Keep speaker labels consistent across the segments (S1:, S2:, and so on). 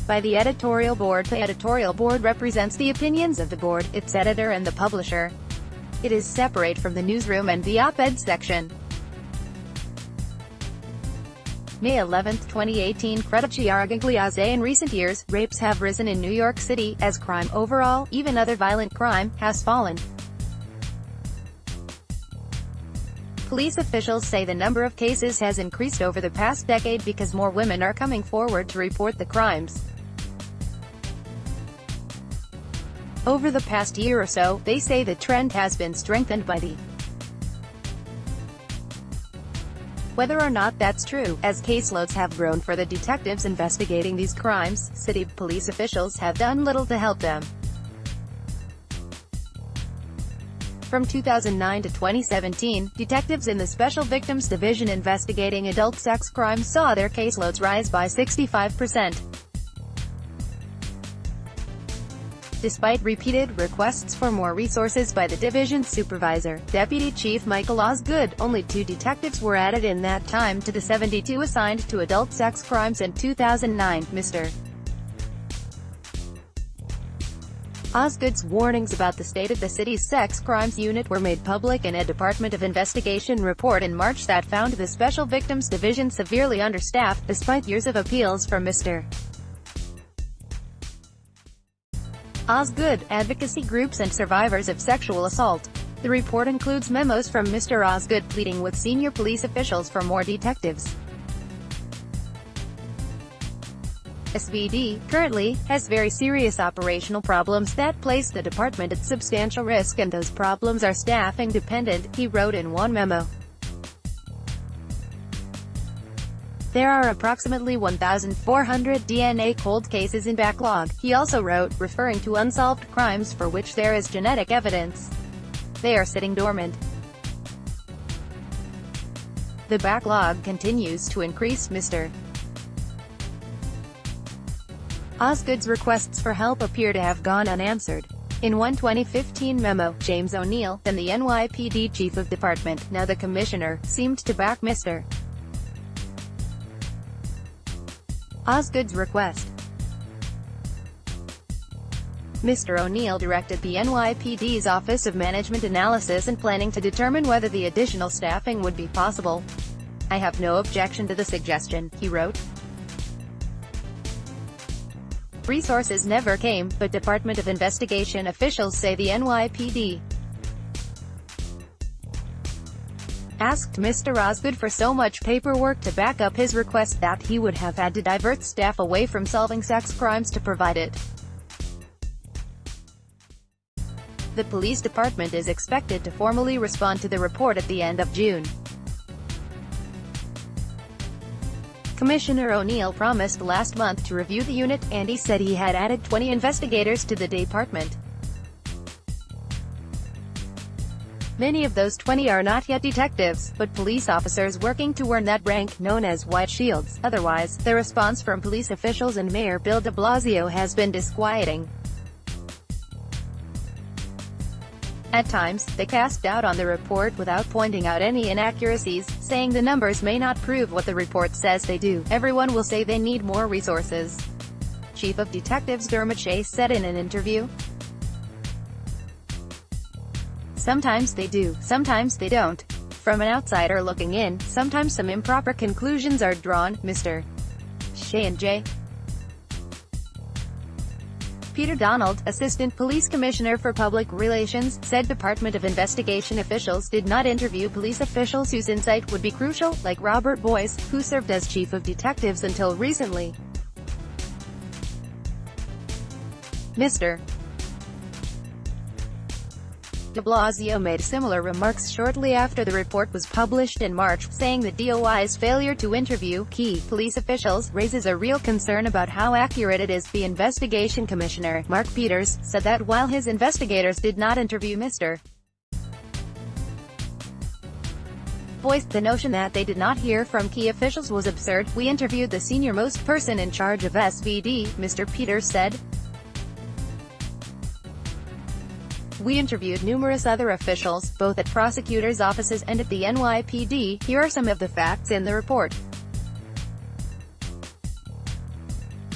S1: by the editorial board. The editorial board represents the opinions of the board, its editor and the publisher. It is separate from the newsroom and the op-ed section. May 11, 2018. Gigliazzain. In recent years, rapes have risen in New York City, as crime overall, even other violent crime, has fallen. Police officials say the number of cases has increased over the past decade because more women are coming forward to report the crimes. Over the past year or so, they say the trend has been strengthened by the whether or not that's true, as caseloads have grown for the detectives investigating these crimes, city police officials have done little to help them. From 2009 to 2017, detectives in the Special Victims Division investigating adult sex crimes saw their caseloads rise by 65%. Despite repeated requests for more resources by the division's supervisor, Deputy Chief Michael Osgood, only 2 detectives were added in that time to the 72 assigned to adult sex crimes in 2009. Mr. Osgood's warnings about the state of the city's sex crimes unit were made public in a Department of Investigation report in March that found the Special Victims Division severely understaffed, despite years of appeals from Mr. Osgood, advocacy groups and survivors of sexual assault. The report includes memos from Mr. Osgood pleading with senior police officials for more detectives. SVD, currently, has very serious operational problems that place the department at substantial risk, and those problems are staffing dependent, he wrote in one memo. There are approximately 1,400 DNA cold cases in backlog, he also wrote, referring to unsolved crimes for which there is genetic evidence. They are sitting dormant. The backlog continues to increase. Mr. Osgood's requests for help appear to have gone unanswered. In one 2015 memo, James O'Neill, then the NYPD chief of department, now the commissioner, seemed to back Mr. Osgood's request. Mr. O'Neill directed the NYPD's Office of Management Analysis and Planning to determine whether the additional staffing would be possible. I have no objection to the suggestion, he wrote. Resources never came, but Department of Investigation officials say the NYPD asked Mr. Osgood for so much paperwork to back up his request that he would have had to divert staff away from solving sex crimes to provide it. The police department is expected to formally respond to the report at the end of June. Commissioner O'Neill promised last month to review the unit, and he said he had added 20 investigators to the department. Many of those 20 are not yet detectives, but police officers working to earn that rank, known as white shields. Otherwise, the response from police officials and Mayor Bill de Blasio has been disquieting. At times, they cast doubt on the report without pointing out any inaccuracies, saying the numbers may not prove what the report says they do. Everyone will say they need more resources. Chief of Detectives Dermot Chase said in an interview. Sometimes they do, sometimes they don't. From an outsider looking in, sometimes some improper conclusions are drawn. Mr. J. Peter Donald, Assistant Police Commissioner for Public Relations, said Department of Investigation officials did not interview police officials whose insight would be crucial, like Robert Boyce, who served as Chief of Detectives until recently. Mr. de Blasio made similar remarks shortly after the report was published in March, saying the DOI's failure to interview key police officials raises a real concern about how accurate it is. The investigation commissioner, Mark Peters, said that while his investigators did not interview Mr. Boyce, the notion that they did not hear from key officials was absurd. We interviewed the senior-most person in charge of SVD, Mr. Peters said. We interviewed numerous other officials, both at prosecutors' offices and at the NYPD. Here are some of the facts in the report.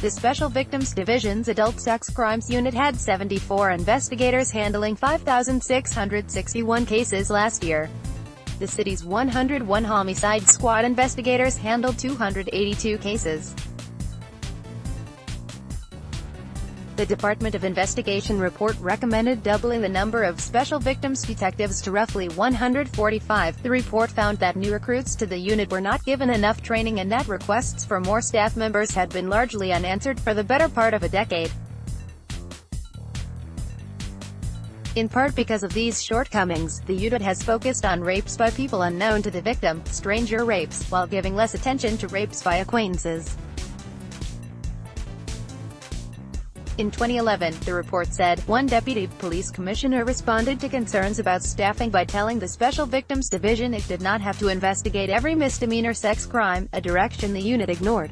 S1: The Special Victims Division's Adult Sex Crimes Unit had 74 investigators handling 5,661 cases last year. The city's 101 homicide squad investigators handled 282 cases. The Department of Investigation report recommended doubling the number of special victims detectives to roughly 145. The report found that new recruits to the unit were not given enough training and that requests for more staff members had been largely unanswered for the better part of a decade. In part because of these shortcomings, the unit has focused on rapes by people unknown to the victim, stranger rapes, while giving less attention to rapes by acquaintances. In 2011, the report said, one deputy police commissioner responded to concerns about staffing by telling the Special Victims Division it did not have to investigate every misdemeanor sex crime, a direction the unit ignored.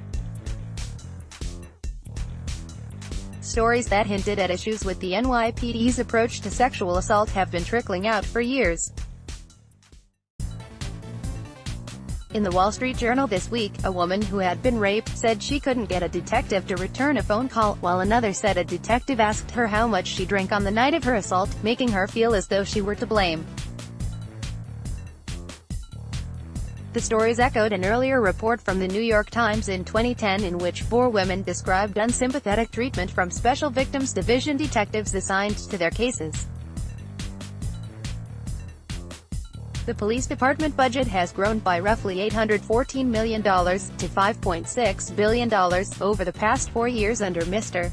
S1: Stories that hinted at issues with the NYPD's approach to sexual assault have been trickling out for years. In the Wall Street Journal this week, a woman who had been raped said she couldn't get a detective to return a phone call, while another said a detective asked her how much she drank on the night of her assault, making her feel as though she were to blame. The stories echoed an earlier report from the New York Times in 2010 in which 4 women described unsympathetic treatment from Special Victims Division detectives assigned to their cases. The police department budget has grown by roughly $814 million to $5.6 billion over the past 4 years under Mr.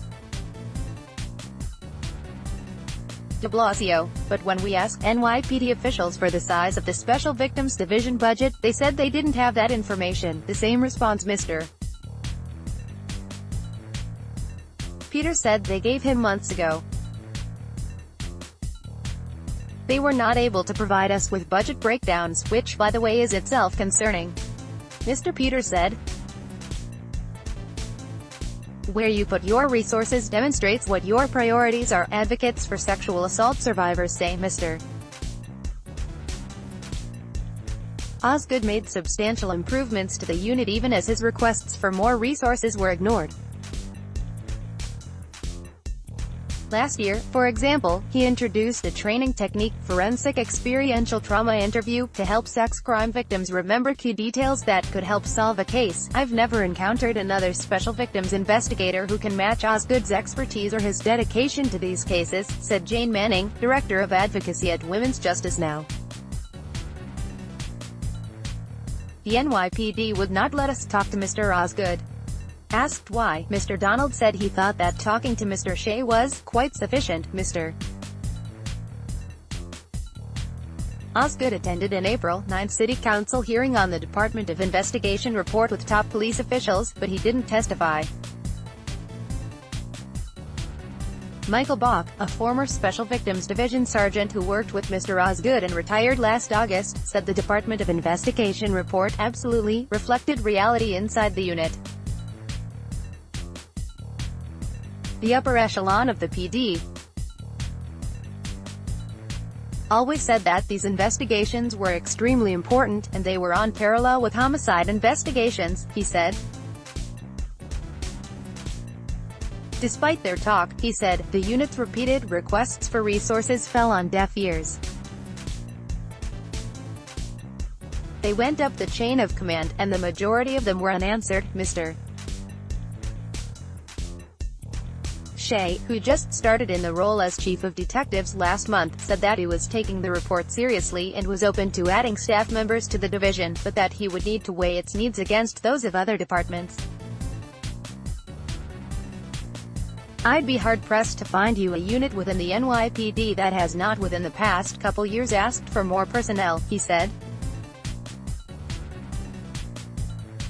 S1: de Blasio. But when we asked NYPD officials for the size of the Special Victims Division budget, they said they didn't have that information. The same response Mr. Peters said they gave him months ago. They were not able to provide us with budget breakdowns, which, by the way, is itself concerning. Mr. Peters said, "Where you put your resources demonstrates what your priorities are," advocates for sexual assault survivors say. Mr. Osgood made substantial improvements to the unit even as his requests for more resources were ignored. Last year, for example, he introduced a training technique, forensic experiential trauma interview, to help sex crime victims remember key details that could help solve a case. "I've never encountered another special victims investigator who can match Osgood's expertise or his dedication to these cases," said Jane Manning, Director of Advocacy at Women's Justice Now. The NYPD would not let us talk to Mr. Osgood. Asked why, Mr. Donald said he thought that talking to Mr. Shea was quite sufficient. Mr. Osgood attended an April 9 City Council hearing on the Department of Investigation report with top police officials, but he didn't testify. Michael Bach, a former Special Victims Division sergeant who worked with Mr. Osgood and retired last August, said the Department of Investigation report absolutely reflected reality inside the unit. The upper echelon of the PD always said that these investigations were extremely important, and they were on parallel with homicide investigations, he said. Despite their talk, he said, the unit's repeated requests for resources fell on deaf ears. They went up the chain of command, and the majority of them were unanswered. Mr. Shea, who just started in the role as Chief of Detectives last month, said that he was taking the report seriously and was open to adding staff members to the division, but that he would need to weigh its needs against those of other departments. "I'd be hard-pressed to find you a unit within the NYPD that has not within the past couple years asked for more personnel," he said.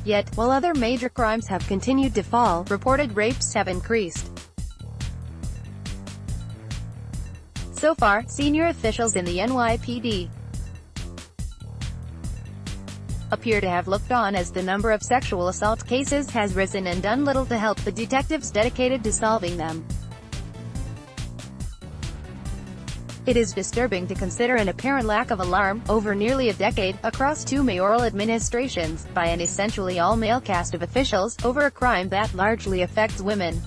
S1: Yet, while other major crimes have continued to fall, reported rapes have increased. So far, senior officials in the NYPD appear to have looked on as the number of sexual assault cases has risen and done little to help the detectives dedicated to solving them. It is disturbing to consider an apparent lack of alarm, over nearly a decade, across two mayoral administrations, by an essentially all-male cast of officials, over a crime that largely affects women.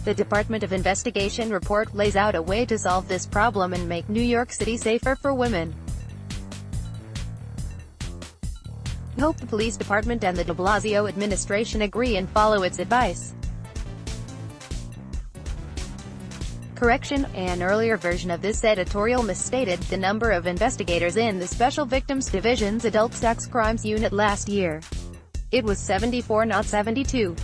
S1: The Department of Investigation report lays out a way to solve this problem and make New York City safer for women. We hope the police department and the de Blasio administration agree and follow its advice. Correction: an earlier version of this editorial misstated the number of investigators in the Special Victims Division's Adult Sex Crimes Unit last year. It was 74, not 72.